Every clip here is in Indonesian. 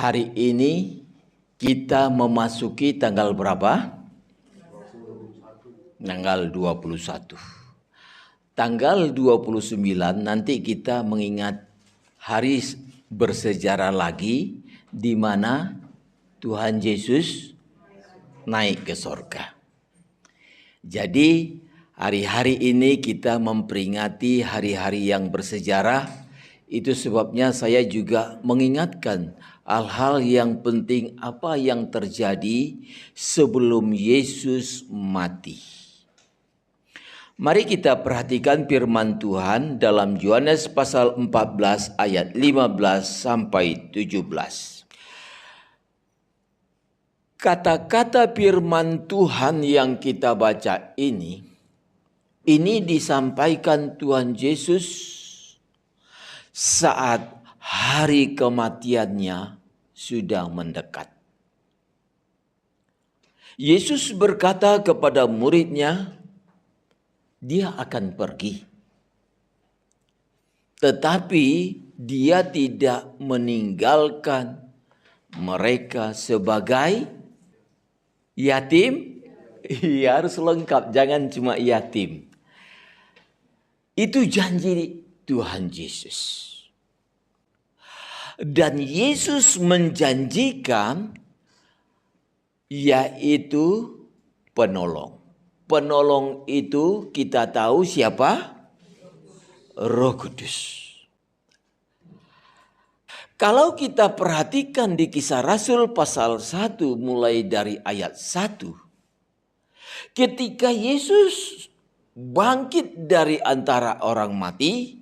Hari ini kita memasuki tanggal berapa? Tanggal 21. Tanggal 29 nanti kita mengingat hari bersejarah lagi di mana Tuhan Yesus naik ke sorga. Jadi hari-hari ini kita memperingati hari-hari yang bersejarah. Itu sebabnya saya juga mengingatkan hal-hal yang penting apa yang terjadi sebelum Yesus mati. Mari kita perhatikan firman Tuhan dalam Yohanes pasal 14 ayat 15 sampai 17. Kata-kata firman Tuhan yang kita baca ini disampaikan Tuhan Yesus saat hari kematiannya sudah mendekat. Yesus berkata kepada muridnya, dia akan pergi. Tetapi dia tidak meninggalkan mereka sebagai yatim. Iya, harus lengkap, jangan cuma yatim. Itu janji Tuhan Yesus. Dan Yesus menjanjikan yaitu penolong. Penolong itu kita tahu siapa? Roh Kudus. Kalau kita perhatikan di Kisah Rasul pasal 1 mulai dari ayat 1. Ketika Yesus bangkit dari antara orang mati,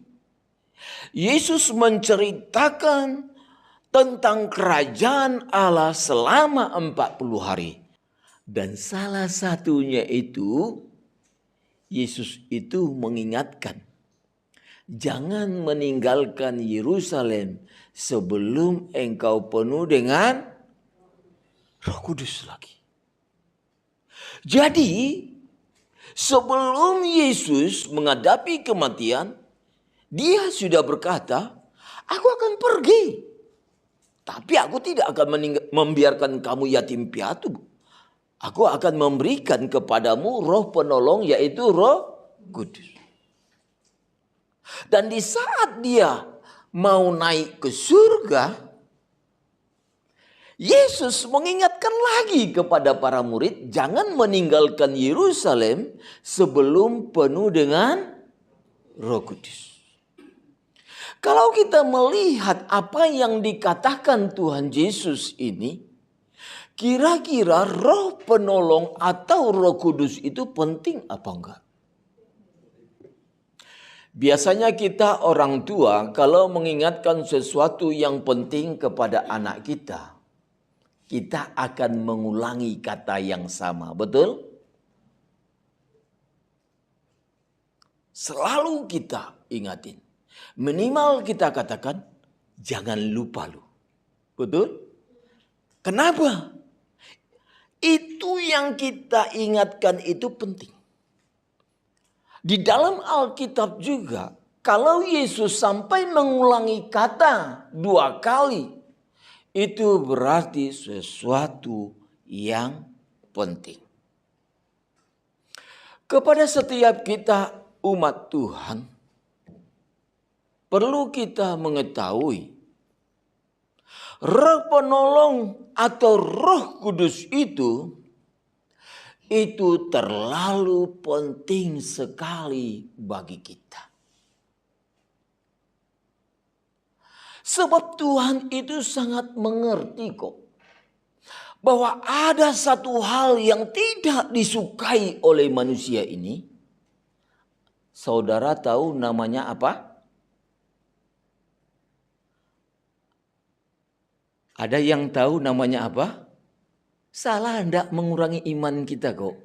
Yesus menceritakan tentang kerajaan Allah selama 40 hari. Dan salah satunya itu, Yesus itu mengingatkan, jangan meninggalkan Yerusalem sebelum engkau penuh dengan Roh Kudus lagi. Jadi, sebelum Yesus menghadapi kematian, dia sudah berkata, aku akan pergi. Tapi aku tidak akan membiarkan kamu yatim piatu. Aku akan memberikan kepadamu roh penolong yaitu Roh Kudus. Dan di saat dia mau naik ke surga, Yesus mengingatkan lagi kepada para murid, jangan meninggalkan Yerusalem sebelum penuh dengan Roh Kudus. Kalau kita melihat apa yang dikatakan Tuhan Yesus ini, kira-kira roh penolong atau Roh Kudus itu penting apa enggak? Biasanya kita orang tua kalau mengingatkan sesuatu yang penting kepada anak kita akan mengulangi kata yang sama, betul? Selalu kita ingatin. Minimal kita katakan, jangan lupa lu. Betul? Kenapa? Itu yang kita ingatkan itu penting. Di dalam Alkitab juga, kalau Yesus sampai mengulangi kata 2 kali, itu berarti sesuatu yang penting. Kepada setiap kita umat Tuhan, perlu kita mengetahui Roh penolong atau Roh Kudus itu terlalu penting sekali bagi kita. Sebab Tuhan itu sangat mengerti kok, bahwa ada satu hal yang tidak disukai oleh manusia ini. Saudara tahu namanya apa? Ada yang tahu namanya apa? Salah hendak mengurangi iman kita kok.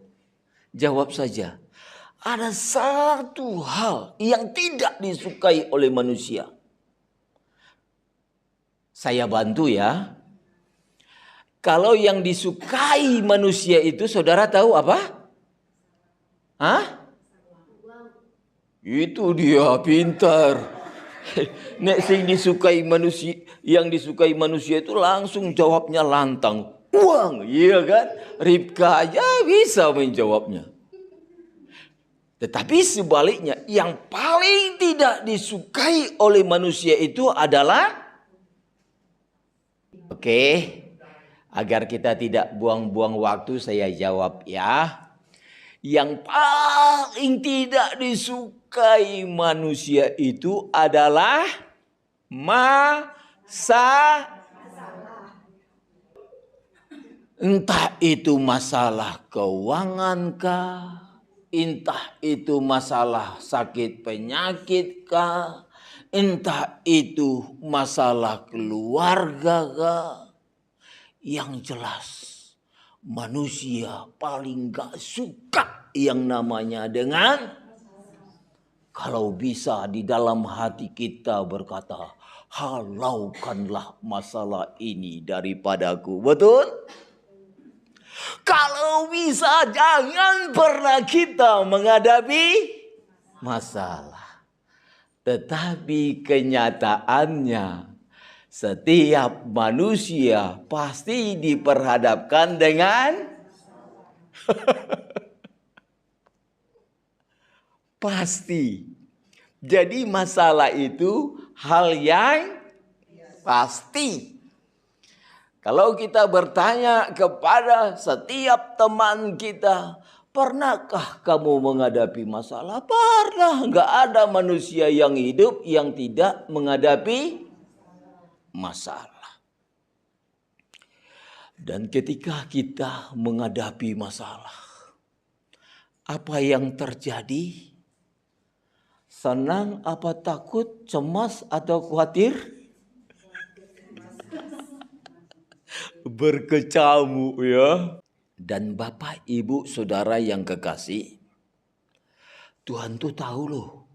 Jawab saja. Ada satu hal yang tidak disukai oleh manusia. Saya bantu ya. Kalau yang disukai manusia itu saudara tahu apa? Hah? Itu dia pintar. Nek sing disukai manusia, yang disukai manusia itu langsung jawabnya lantang. Uang, iya kan? Ribka aja bisa menjawabnya. Tetapi sebaliknya, yang paling tidak disukai oleh manusia itu adalah, oke, agar kita tidak buang-buang waktu saya jawab ya. Yang paling tidak disukai manusia itu adalah entah itu masalah keuangan kah, entah itu masalah sakit penyakit kah, entah itu masalah keluarga kah. Yang jelas manusia paling gak suka yang namanya dengan, kalau bisa di dalam hati kita berkata, halaukanlah masalah ini daripadaku. Betul? Kalau bisa jangan pernah kita menghadapi masalah. Tetapi kenyataannya setiap manusia pasti diperhadapkan dengan pasti. Jadi masalah itu hal yang pasti. Kalau kita bertanya kepada setiap teman kita, pernahkah kamu menghadapi masalah? Pernah. Enggak ada manusia yang hidup yang tidak menghadapi masalah. Dan ketika kita menghadapi masalah, apa yang terjadi? Senang apa takut, cemas atau khawatir? Berkecamuk ya. Dan Bapak, Ibu, Saudara yang kekasih, Tuhan tuh tahu loh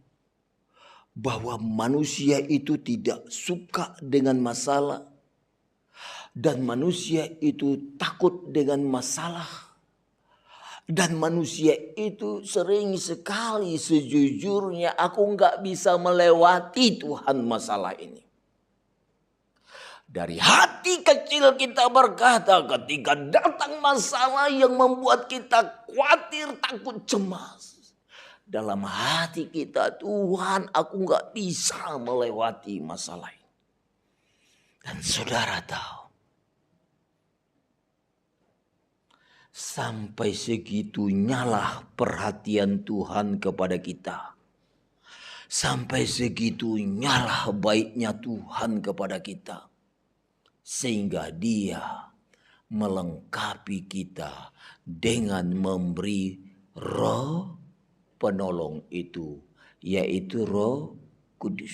bahwa manusia itu tidak suka dengan masalah. Dan manusia itu takut dengan masalah. Dan manusia itu sering sekali sejujurnya aku nggak bisa melewati Tuhan masalah ini. Dari hati kecil kita berkata ketika datang masalah yang membuat kita khawatir, takut, cemas. Dalam hati kita, Tuhan aku gak bisa melewati masalah ini. Dan saudara tahu, sampai segitunya lah perhatian Tuhan kepada kita. Sampai segitunya lah baiknya Tuhan kepada kita. Sehingga Dia melengkapi kita dengan memberi Roh penolong itu, yaitu Roh Kudus.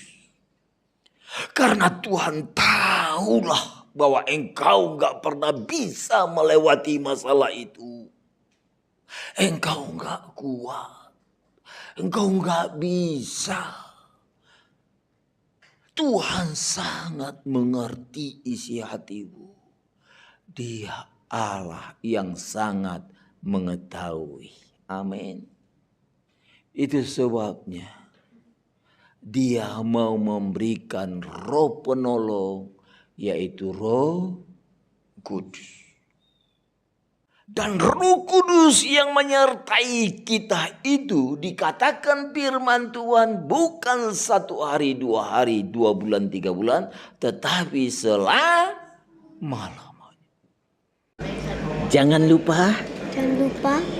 Karena Tuhan tahulah bahwa engkau gak pernah bisa melewati masalah itu. Engkau gak kuat. Engkau gak bisa. Tuhan sangat mengerti isi hatimu. Dia Allah yang sangat mengetahui. Amin. Itu sebabnya Dia mau memberikan Roh penolong, yaitu Roh Kudus. Dan Roh Kudus yang menyertai kita itu dikatakan firman Tuhan bukan 1 hari, 2 hari, 2 bulan, 3 bulan, tetapi selama-lamanya. Jangan lupa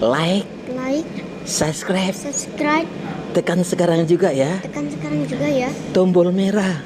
like, subscribe. Tekan sekarang juga ya. Tombol merah.